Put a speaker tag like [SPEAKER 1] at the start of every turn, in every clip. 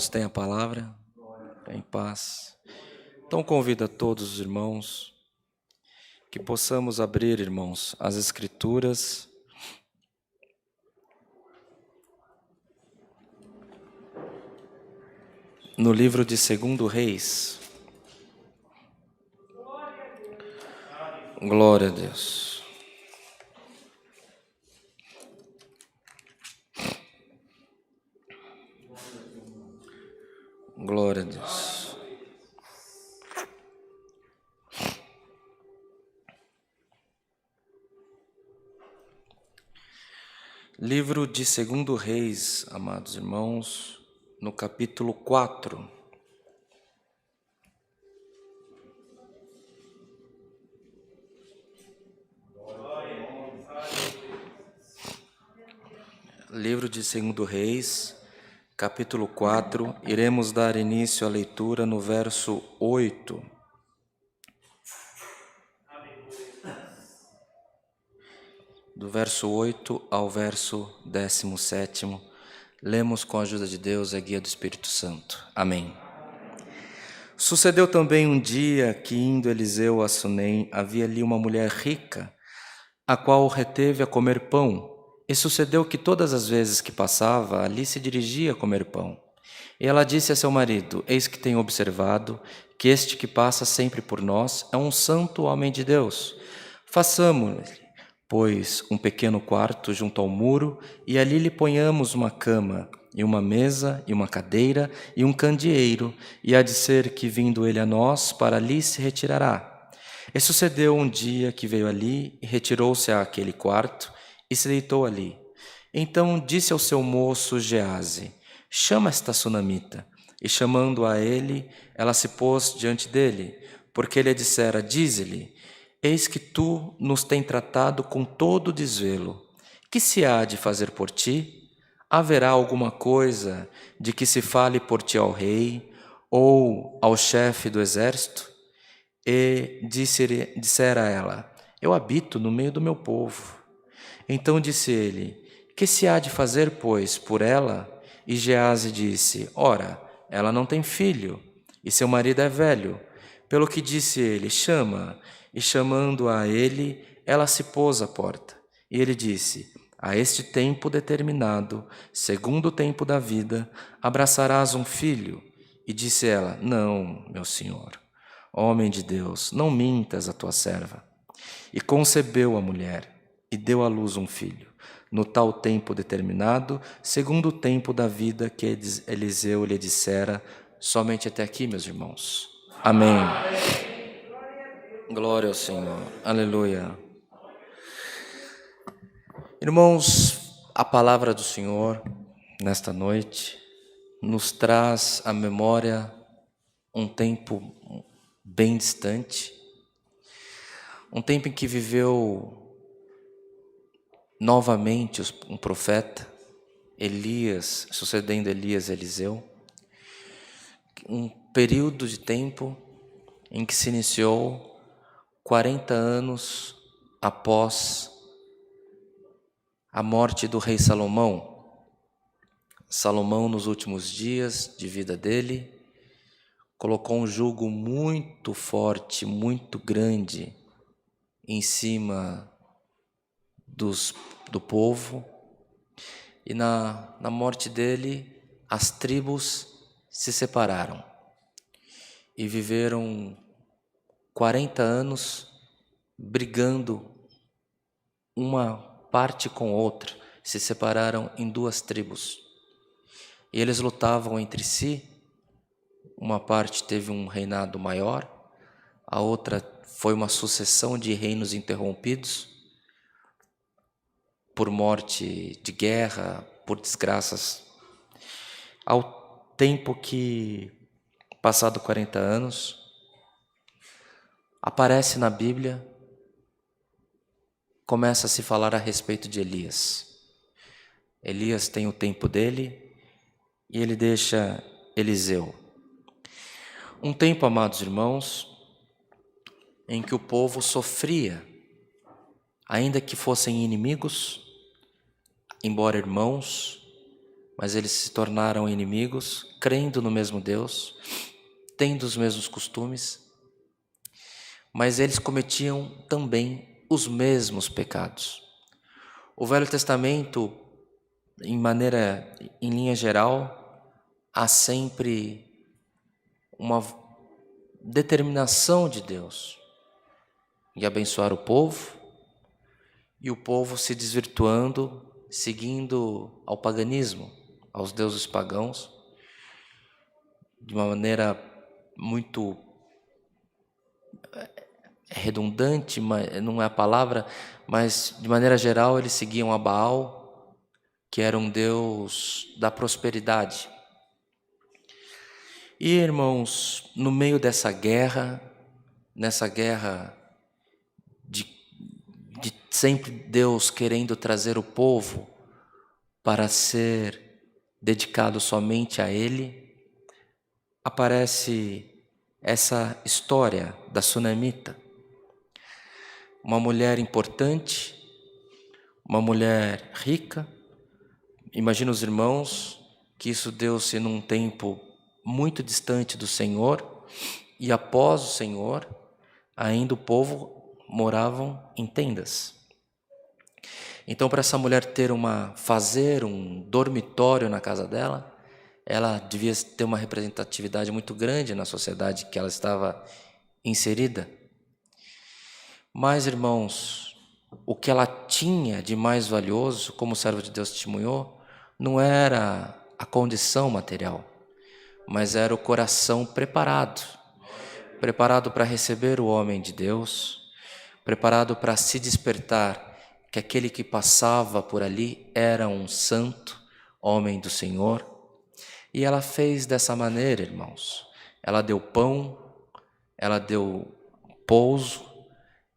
[SPEAKER 1] Tem a palavra, em paz. Então convido a todos os irmãos que possamos abrir, irmãos, as Escrituras no livro de 2 Reis. Glória a Deus. Glória a Deus. Livro de 2 Reis, amados irmãos, no capítulo 4. Livro de 2 Reis, capítulo 4, iremos dar início à leitura no verso 8. Do verso 8 ao verso 17, lemos com a ajuda de Deus e a guia do Espírito Santo. Amém. Sucedeu também um dia que, indo Eliseu a Sunem, havia ali uma mulher rica, a qual o reteve a comer pão. E sucedeu que todas as vezes que passava, ali se dirigia a comer pão. E ela disse a seu marido: Eis que tenho observado que este que passa sempre por nós é um santo homem de Deus. Façamo-lhe, pois, um pequeno quarto junto ao muro, e ali lhe ponhamos uma cama, e uma mesa, e uma cadeira, e um candeeiro, e há de ser que, vindo ele a nós, para ali se retirará. E sucedeu um dia que veio ali, e retirou-se àquele quarto, e se deitou ali. Então disse ao seu moço Geazi: Chama esta sunamita. E chamando a ele, ela se pôs diante dele, porque ele dissera: Dize-lhe: Eis que tu nos tem tratado com todo desvelo. Que se há de fazer por ti? Haverá alguma coisa de que se fale por ti ao rei ou ao chefe do exército? E dissera ela: Eu habito no meio do meu povo. Então disse ele: Que se há de fazer, pois, por ela? E Geazi disse: Ora, ela não tem filho, e seu marido é velho. Pelo que disse ele: Chama. E chamando a ele, ela se pôs à porta. E ele disse: A este tempo determinado, segundo o tempo da vida, abraçarás um filho. E disse ela: Não, meu senhor, homem de Deus, não mintas a tua serva. E concebeu a mulher, e deu à luz um filho, no tal tempo determinado, segundo o tempo da vida que Eliseu lhe dissera. Somente até aqui, meus irmãos. Amém. Glória ao Senhor. Aleluia. Irmãos, a palavra do Senhor, nesta noite, nos traz à memória um tempo bem distante, um tempo em que viveu novamente um profeta, Elias, sucedendo Elias e Eliseu, um período de tempo em que se iniciou 40 anos após a morte do rei Salomão. Salomão, nos últimos dias de vida dele, colocou um jugo muito forte, muito grande em cima do povo, e na morte dele as tribos se separaram e viveram 40 anos brigando uma parte com outra, se separaram em duas tribos e eles lutavam entre si. Uma parte teve um reinado maior, a outra foi uma sucessão de reinos interrompidos por morte de guerra, por desgraças. Ao tempo que, passado 40 anos, aparece na Bíblia, começa a se falar a respeito de Elias. Elias tem o tempo dele e ele deixa Eliseu. Um tempo, amados irmãos, em que o povo sofria, ainda que fossem inimigos, embora irmãos, mas eles se tornaram inimigos, crendo no mesmo Deus, tendo os mesmos costumes, mas eles cometiam também os mesmos pecados. O Velho Testamento, em linha geral, há sempre uma determinação de Deus em abençoar o povo, e o povo se desvirtuando, seguindo ao paganismo, aos deuses pagãos, de uma maneira muito redundante, não é a palavra, mas de maneira geral eles seguiam a Baal, que era um deus da prosperidade. E, irmãos, no meio dessa guerra, nessa guerra de sempre Deus querendo trazer o povo para ser dedicado somente a Ele, aparece essa história da sunamita, uma mulher importante, uma mulher rica. Imagina os irmãos que isso deu-se num tempo muito distante do Senhor, e após o Senhor, ainda o povo moravam em tendas. Então, para essa mulher fazer um dormitório na casa dela, ela devia ter uma representatividade muito grande na sociedade que ela estava inserida. Mas, irmãos, o que ela tinha de mais valioso, como o servo de Deus testemunhou, não era a condição material, mas era o coração preparado para receber o homem de Deus, preparado para se despertar que aquele que passava por ali era um santo, homem do Senhor. E ela fez dessa maneira, irmãos. Ela deu pão, ela deu pouso,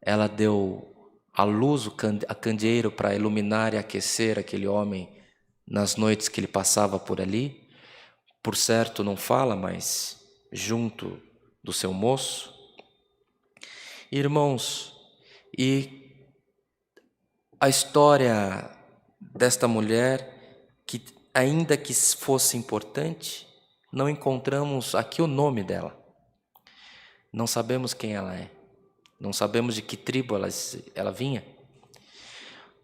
[SPEAKER 1] ela deu a luz, a candeeiro para iluminar e aquecer aquele homem nas noites que ele passava por ali. Por certo, não fala, mas junto do seu moço. Irmãos, e a história desta mulher, que ainda que fosse importante, não encontramos aqui o nome dela. Não sabemos quem ela é. Não sabemos de que tribo ela vinha.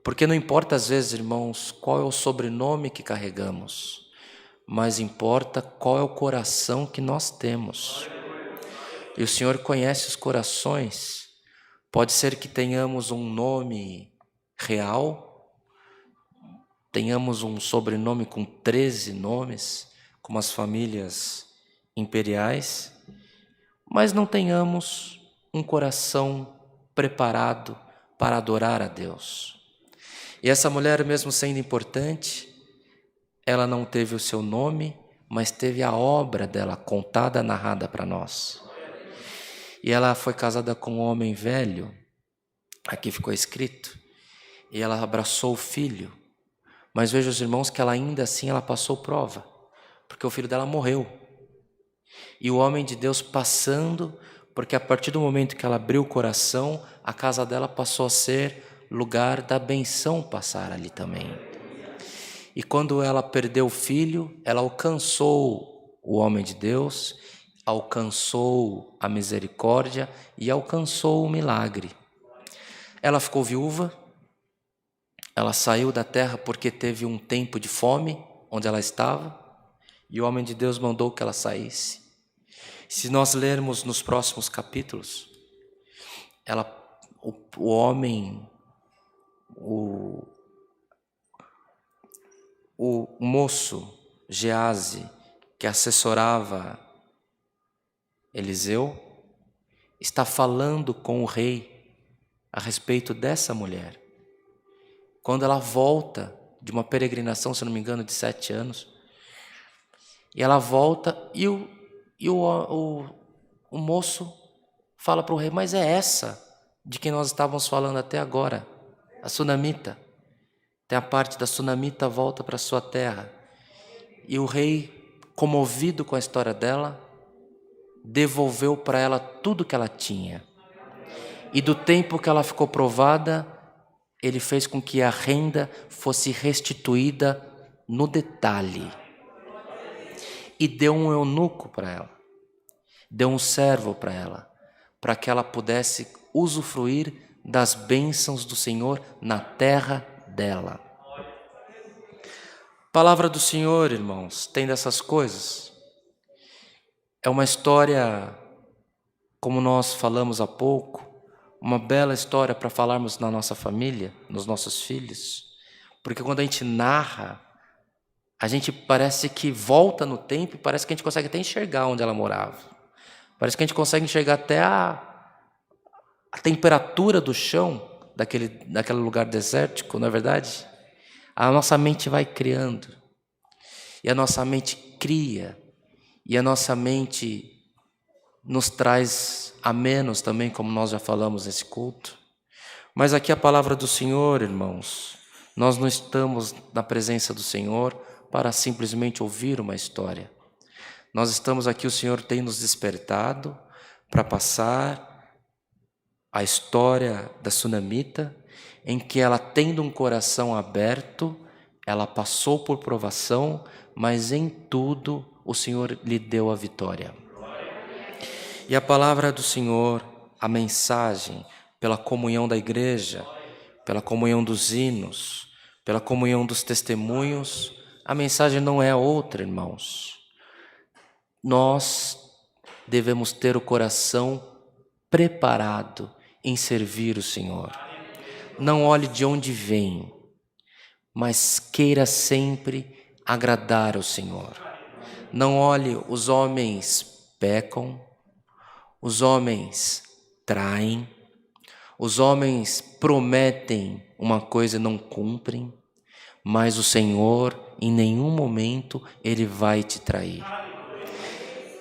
[SPEAKER 1] Porque não importa às vezes, irmãos, qual é o sobrenome que carregamos, mas importa qual é o coração que nós temos. E o Senhor conhece os corações. Pode ser que tenhamos um nome real, tenhamos um sobrenome com 13 nomes, como as famílias imperiais, mas não tenhamos um coração preparado para adorar a Deus. E essa mulher, mesmo sendo importante, ela não teve o seu nome, mas teve a obra dela contada, narrada para nós. E ela foi casada com um homem velho, aqui ficou escrito, e ela abraçou o filho. Mas veja os irmãos que ela ainda assim ela passou prova, porque o filho dela morreu. E o homem de Deus passando, porque a partir do momento que ela abriu o coração, a casa dela passou a ser lugar da benção passar ali também. E quando ela perdeu o filho, ela alcançou o homem de Deus, alcançou a misericórdia e alcançou o milagre. Ela ficou viúva, ela saiu da terra porque teve um tempo de fome onde ela estava, e o homem de Deus mandou que ela saísse. Se nós lermos nos próximos capítulos, o homem, o moço Gease, que assessorava Eliseu, está falando com o rei a respeito dessa mulher. Quando ela volta de uma peregrinação, se não me engano, de 7 anos, e ela volta e o moço fala para o rei, mas é essa de quem nós estávamos falando até agora, a sunamita. Tem a parte da sunamita volta para sua terra. E o rei, comovido com a história dela, devolveu para ela tudo que ela tinha. E do tempo que ela ficou provada, ele fez com que a renda fosse restituída no detalhe. E deu um eunuco para ela, deu um servo para ela, para que ela pudesse usufruir das bênçãos do Senhor na terra dela. Palavra do Senhor, irmãos, tem dessas coisas. É uma história, como nós falamos há pouco, uma bela história para falarmos na nossa família, nos nossos filhos, porque quando a gente narra, a gente parece que volta no tempo e parece que a gente consegue até enxergar onde ela morava. Parece que a gente consegue enxergar até a temperatura do chão daquele lugar desértico, não é verdade? A nossa mente vai criando, e a nossa mente cria, e a nossa mente nos traz a menos também, como nós já falamos nesse culto. Mas aqui a palavra do Senhor, irmãos, nós não estamos na presença do Senhor para simplesmente ouvir uma história. Nós estamos aqui, o Senhor tem nos despertado para passar a história da sunamita, em que ela, tendo um coração aberto, ela passou por provação, mas em tudo o Senhor lhe deu a vitória. E a palavra do Senhor, a mensagem, pela comunhão da igreja, pela comunhão dos hinos, pela comunhão dos testemunhos, a mensagem não é outra, irmãos. Nós devemos ter o coração preparado em servir o Senhor. Não olhe de onde vem, mas queira sempre agradar ao Senhor. Não olhe, os homens pecam, os homens traem, os homens prometem uma coisa e não cumprem, mas o Senhor, em nenhum momento, Ele vai te trair.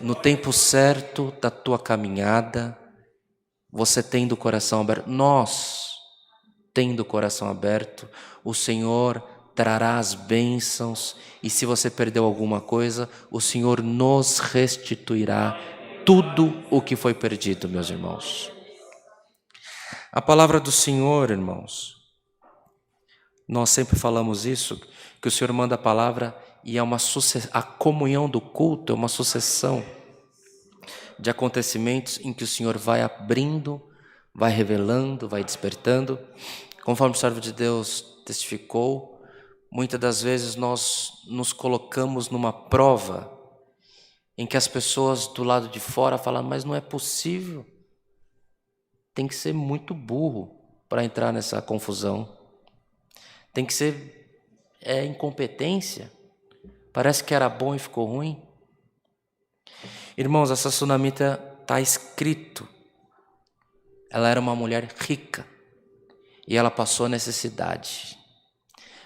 [SPEAKER 1] No tempo certo da tua caminhada, você tendo o coração aberto, nós, tendo o coração aberto, o Senhor trará as bênçãos, e se você perdeu alguma coisa, o Senhor nos restituirá tudo o que foi perdido, meus irmãos. A palavra do Senhor, irmãos, nós sempre falamos isso, que o Senhor manda a palavra e é a comunhão do culto é uma sucessão de acontecimentos em que o Senhor vai abrindo, vai revelando, vai despertando. Conforme o servo de Deus testificou, muitas das vezes nós nos colocamos numa prova em que as pessoas do lado de fora falam, mas não é possível. Tem que ser muito burro para entrar nessa confusão. Tem que ser incompetência. Parece que era bom e ficou ruim. Irmãos, essa sunamita está escrito. Ela era uma mulher rica e ela passou necessidade.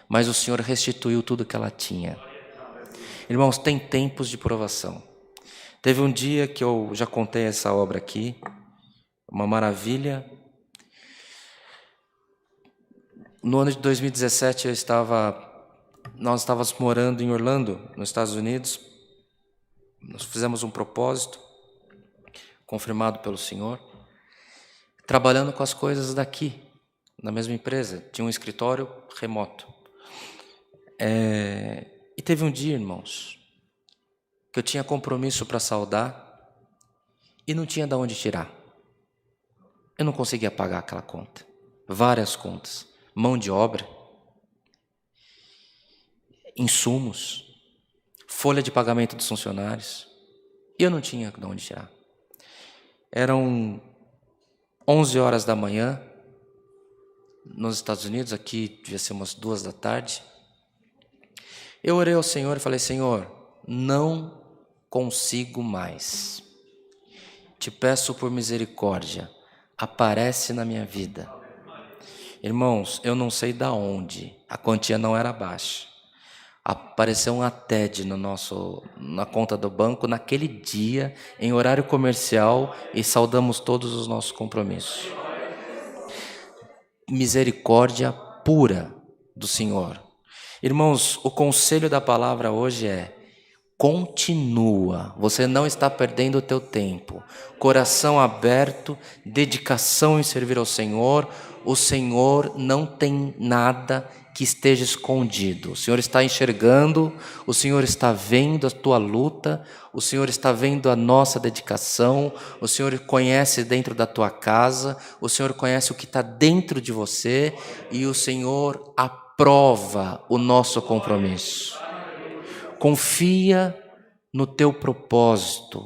[SPEAKER 1] Mas o Senhor restituiu tudo que ela tinha. Irmãos, tem tempos de provação. Teve um dia que eu já contei essa obra aqui, uma maravilha. No ano de 2017 nós estávamos morando em Orlando, nos Estados Unidos. Nós fizemos um propósito, confirmado pelo Senhor, trabalhando com as coisas daqui, na mesma empresa. Tinha um escritório remoto. E teve um dia, irmãos, que eu tinha compromisso para saldar e não tinha de onde tirar. Eu não conseguia pagar aquela conta. Várias contas. Mão de obra, insumos, folha de pagamento dos funcionários. E eu não tinha de onde tirar. Eram 11 horas da manhã, nos Estados Unidos, aqui devia ser umas 2 da tarde. Eu orei ao Senhor e falei, Senhor, não consigo mais. Te peço por misericórdia, aparece na minha vida. Irmãos, eu não sei da onde, a quantia não era baixa. Apareceu um TED na conta do banco naquele dia, em horário comercial, e saldamos todos os nossos compromissos. Misericórdia pura do Senhor. Irmãos, o conselho da palavra hoje é: continua, você não está perdendo o teu tempo. Coração aberto, dedicação em servir ao Senhor. O Senhor não tem nada que esteja escondido. O Senhor está enxergando, o Senhor está vendo a tua luta, o Senhor está vendo a nossa dedicação, o Senhor conhece dentro da tua casa, o Senhor conhece o que está dentro de você e o Senhor aprova o nosso compromisso. Confia no teu propósito,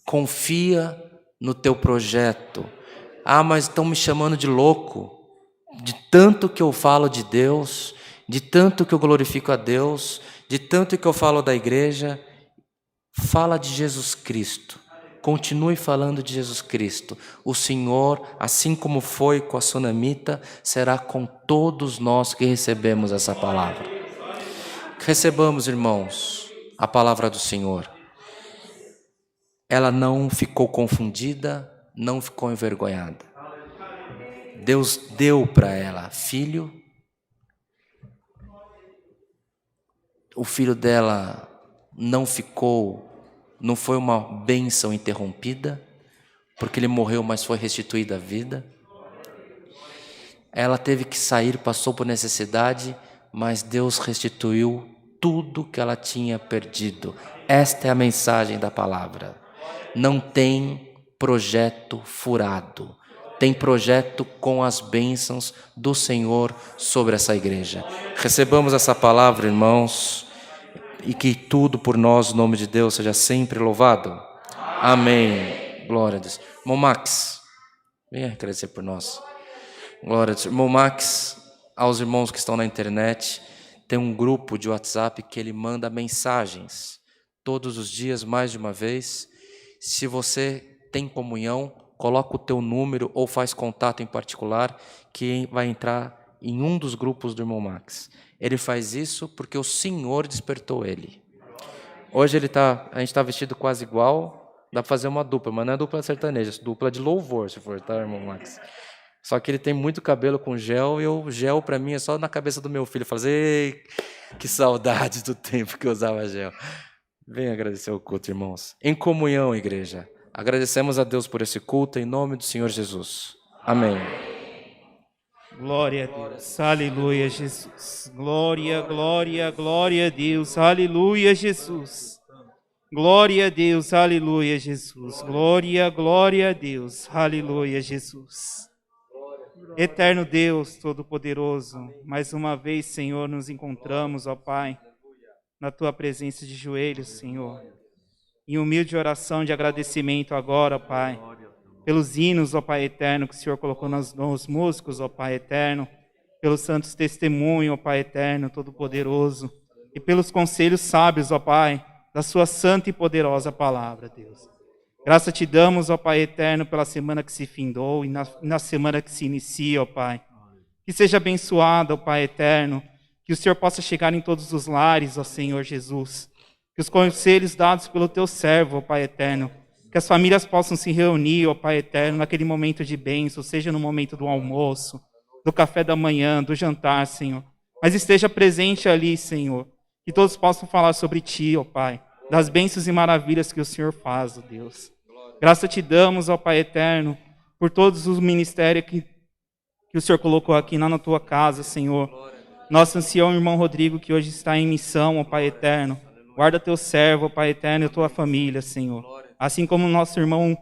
[SPEAKER 1] confia no teu projeto. Ah, mas estão me chamando de louco. De tanto que eu falo de Deus, de tanto que eu glorifico a Deus, de tanto que eu falo da igreja, fala de Jesus Cristo. Continue falando de Jesus Cristo. O Senhor, assim como foi com a sunamita, será com todos nós que recebemos essa palavra. Recebamos, irmãos, a palavra do Senhor. Ela não ficou confundida, não ficou envergonhada. Deus deu para ela filho. O filho dela não foi uma bênção interrompida, porque ele morreu, mas foi restituída a vida. Ela teve que sair, passou por necessidade, mas Deus restituiu tudo que ela tinha perdido. Esta é a mensagem da palavra. Não tem projeto furado. Tem projeto com as bênçãos do Senhor sobre essa igreja. Recebamos essa palavra, irmãos, e que tudo por nós, o nome de Deus, seja sempre louvado. Amém. Glória a Deus. Irmão Max, venha agradecer por nós. Glória a Deus. Irmão Max, aos irmãos que estão na internet, tem um grupo de WhatsApp que ele manda mensagens todos os dias, mais de uma vez. Se você tem comunhão, coloca o teu número ou faz contato em particular, que vai entrar em um dos grupos do irmão Max. Ele faz isso porque o Senhor despertou ele. Hoje a gente está vestido quase igual, dá para fazer uma dupla, mas não é dupla sertaneja, é dupla de louvor, se for, tá, irmão Max? Só que ele tem muito cabelo com gel, e o gel para mim é só na cabeça do meu filho. Fazer, que saudade do tempo que eu usava gel. Venha agradecer o culto, irmãos. Em comunhão, igreja. Agradecemos a Deus por esse culto, em nome do Senhor Jesus. Amém.
[SPEAKER 2] Glória a Deus. Aleluia, Jesus. Glória, glória, glória a Deus. Aleluia, Jesus. Glória a Deus. Aleluia, Jesus. Glória, glória a Deus. Aleluia, Jesus. Eterno Deus, Todo-Poderoso, mais uma vez, Senhor, nos encontramos, ó Pai, na Tua presença de joelhos, Senhor, em humilde oração de agradecimento agora, ó Pai, pelos hinos, ó Pai eterno, que o Senhor colocou nos músicos, ó Pai eterno, pelos santos testemunhos, ó Pai eterno, Todo-Poderoso, e pelos conselhos sábios, ó Pai, da Sua santa e poderosa palavra, Deus. Graça te damos, ó Pai eterno, pela semana que se findou e na semana que se inicia, ó Pai. Que seja abençoado, ó Pai eterno, que o Senhor possa chegar em todos os lares, ó Senhor Jesus. Que os conselhos dados pelo Teu servo, ó Pai eterno, que as famílias possam se reunir, ó Pai eterno, naquele momento de bênção, seja no momento do almoço, do café da manhã, do jantar, Senhor. Mas esteja presente ali, Senhor. Que todos possam falar sobre Ti, ó Pai, das bênçãos e maravilhas que o Senhor faz, ó Deus. Graça te damos, ó Pai eterno, por todos os ministérios que o Senhor colocou aqui na Tua casa, Senhor. Nosso ancião irmão Rodrigo, que hoje está em missão, ó Pai eterno. Guarda Teu servo, ó Pai eterno, e a Tua família, Senhor. Assim como o nosso irmão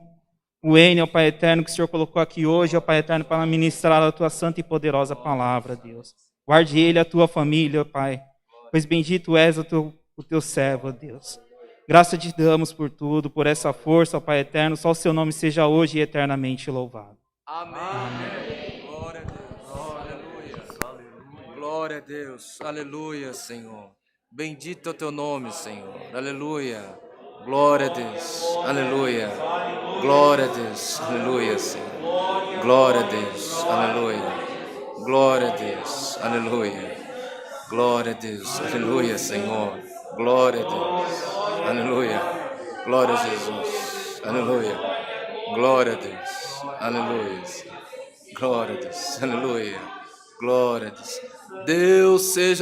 [SPEAKER 2] Wayne, ó Pai eterno, que o Senhor colocou aqui hoje, ó Pai eterno, para ministrar a Tua santa e poderosa palavra, Deus. Guarde ele e a Tua família, ó Pai, pois bendito és o Teu servo, ó Deus. Graça te damos por tudo, por essa força, ó Pai eterno, só o Seu nome seja hoje e eternamente louvado.
[SPEAKER 1] Amém. Amém. Glória a Deus. Aleluia. Glória a Deus. Aleluia, Senhor. Bendito é o Teu nome, Senhor. Aleluia. Glória a Deus. Aleluia. Glória a Deus. Aleluia, Senhor. Glória a Deus. Aleluia. Glória a Deus. Aleluia. Glória a Deus. Aleluia, Senhor. Glória a Deus. Aleluia. Glória a Jesus. Aleluia. Glória a Deus. Aleluia. Glória a Deus. Aleluia. Glória a Deus. Deus seja